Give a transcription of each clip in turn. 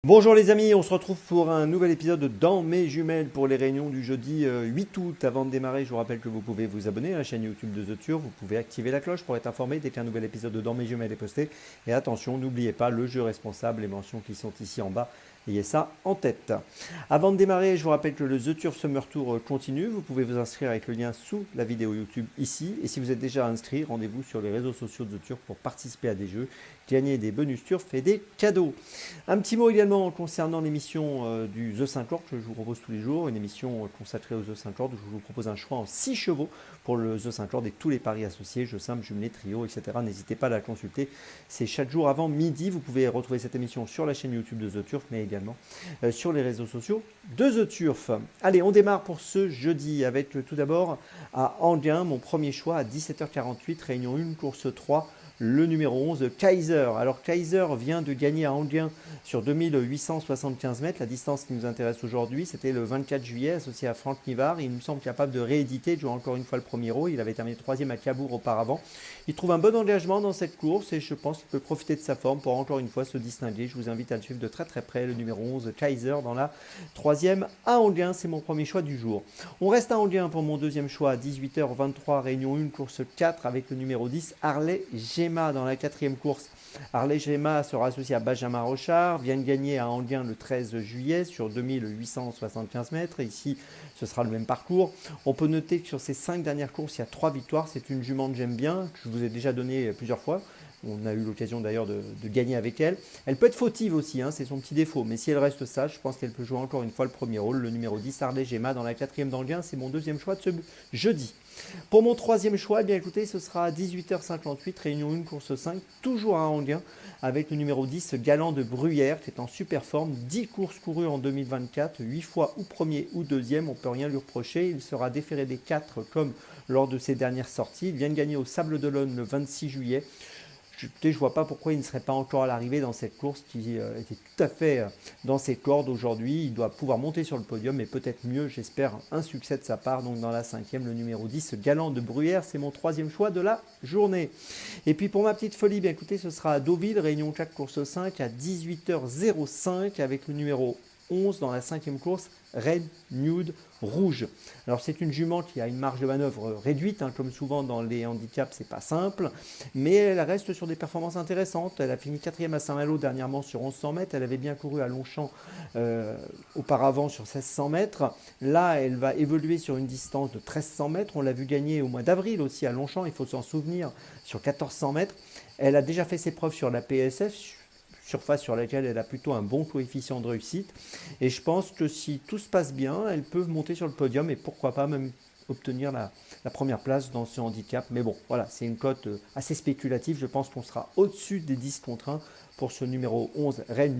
Bonjour les amis, on se retrouve pour un nouvel épisode de Dans mes jumelles pour les réunions du jeudi 8 août. Avant de démarrer, je vous rappelle que vous pouvez vous abonner à la chaîne YouTube de The Turf, vous pouvez activer la cloche pour être informé dès qu'un nouvel épisode de Dans mes jumelles est posté. Et attention, n'oubliez pas le jeu responsable, les mentions qui sont ici en bas, ayez ça en tête. Avant de démarrer, je vous rappelle que le The Turf Summer Tour continue, vous pouvez vous inscrire avec le lien sous la vidéo YouTube ici. Et si vous êtes déjà inscrit, rendez-vous sur les réseaux sociaux de The Turf pour participer à des jeux, gagner des bonus Turf et des cadeaux. Un petit mot également concernant l'émission du The 50 que je vous propose tous les jours, une émission consacrée au The 50 où je vous propose un choix en 6 chevaux pour le The 50 et tous les paris associés, jeux simples, jumelés, trio, etc. N'hésitez pas à la consulter, c'est chaque jour avant midi. Vous pouvez retrouver cette émission sur la chaîne YouTube de The Turf, mais également sur les réseaux sociaux de The Turf. Allez, on démarre pour ce jeudi avec tout d'abord à Anguin, mon premier choix à 17h48, réunion 1, course 3. Le numéro 11, Kaiser. Alors Kaiser vient de gagner à Anguin sur 2875 mètres. La distance qui nous intéresse aujourd'hui, c'était le 24 juillet associé à Franck Nivard. Il me semble capable de rééditer, de jouer encore une fois le premier rôle. Il avait terminé troisième à Cabourg auparavant. Il trouve un bon engagement dans cette course et je pense qu'il peut profiter de sa forme pour encore une fois se distinguer. Je vous invite à le suivre de très très près, le numéro 11, Kaiser, dans la troisième à Anguin. C'est mon premier choix du jour. On reste à Anguin pour mon deuxième choix à 18h23, réunion 1, course 4 avec le numéro 10, Harley Gemma dans la quatrième course. Harley Gemma sera associé à Benjamin Rochard, vient de gagner à Anguin le 13 juillet sur 2875 mètres. Ici, ce sera le même parcours. On peut noter que sur ces 5 dernières courses, il y a 3 victoires. C'est une jument que j'aime bien, que je vous ai déjà donnée plusieurs fois. On a eu l'occasion d'ailleurs de gagner avec elle. Elle peut être fautive aussi, hein, c'est son petit défaut. Mais si elle reste sage, je pense qu'elle peut jouer encore une fois le premier rôle. Le numéro 10, Harley Gemma dans la quatrième d'Anguin. C'est mon deuxième choix de ce jeudi. Pour mon troisième choix, eh bien écoutez, ce sera à 18h58, réunion 1, course 5, toujours à Anguin, avec le numéro 10, Galant de Bruyère, qui est en super forme. 10 courses courues en 2024, 8 fois ou premier ou deuxième, on ne peut rien lui reprocher. Il sera déféré des 4 comme lors de ses dernières sorties. Il vient de gagner au Sable d'Olonne le 26 juillet. Je ne vois pas pourquoi il ne serait pas encore à l'arrivée dans cette course qui était tout à fait dans ses cordes aujourd'hui. Il doit pouvoir monter sur le podium, mais peut-être mieux, j'espère, un succès de sa part. Donc dans la cinquième, le numéro 10, Galant de Bruyère, c'est mon troisième choix de la journée. Et puis pour ma petite folie, bien écoutez, ce sera à Deauville, réunion 4, course 5, à 18h05, avec le numéro 11 dans la cinquième course, Red Nude Rouge. Alors c'est une jument qui a une marge de manœuvre réduite, hein, comme souvent dans les handicaps, c'est pas simple, mais elle reste sur des performances intéressantes. Elle a fini quatrième à Saint-Malo dernièrement sur 1100 mètres, elle avait bien couru à Longchamp auparavant sur 1600 mètres. Là, elle va évoluer sur une distance de 1300 mètres, on l'a vu gagner au mois d'avril aussi à Longchamp, il faut s'en souvenir, sur 1400 mètres. Elle a déjà fait ses preuves sur la PSF, surface sur laquelle elle a plutôt un bon coefficient de réussite. Et je pense que si tout se passe bien, elle peut monter sur le podium et pourquoi pas même obtenir la première place dans ce handicap. Mais bon, voilà, c'est une cote assez spéculative. Je pense qu'on sera au-dessus des 10 contre 1 pour ce numéro 11, Red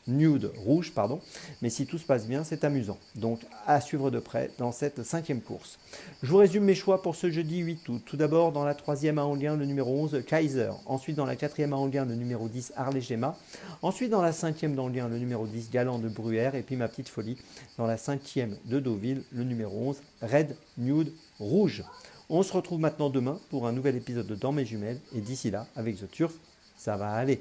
Nude Rouge, pardon. Mais si tout se passe bien, c'est amusant. Donc à suivre de près dans cette cinquième course. Je vous résume mes choix pour ce jeudi 8 août. Tout d'abord, dans la troisième à Anguin, le numéro 11, Kaiser. Ensuite, dans la quatrième à Anguin, le numéro 10, Harley Gemma. Ensuite, dans la cinquième d'Anguin, le numéro 10, Galant de Bruyère. Et puis ma petite folie, dans la cinquième de Deauville, le numéro 11, Red Nude Rouge. On se retrouve maintenant demain pour un nouvel épisode de Dans mes jumelles. Et d'ici là, avec The Turf, ça va aller.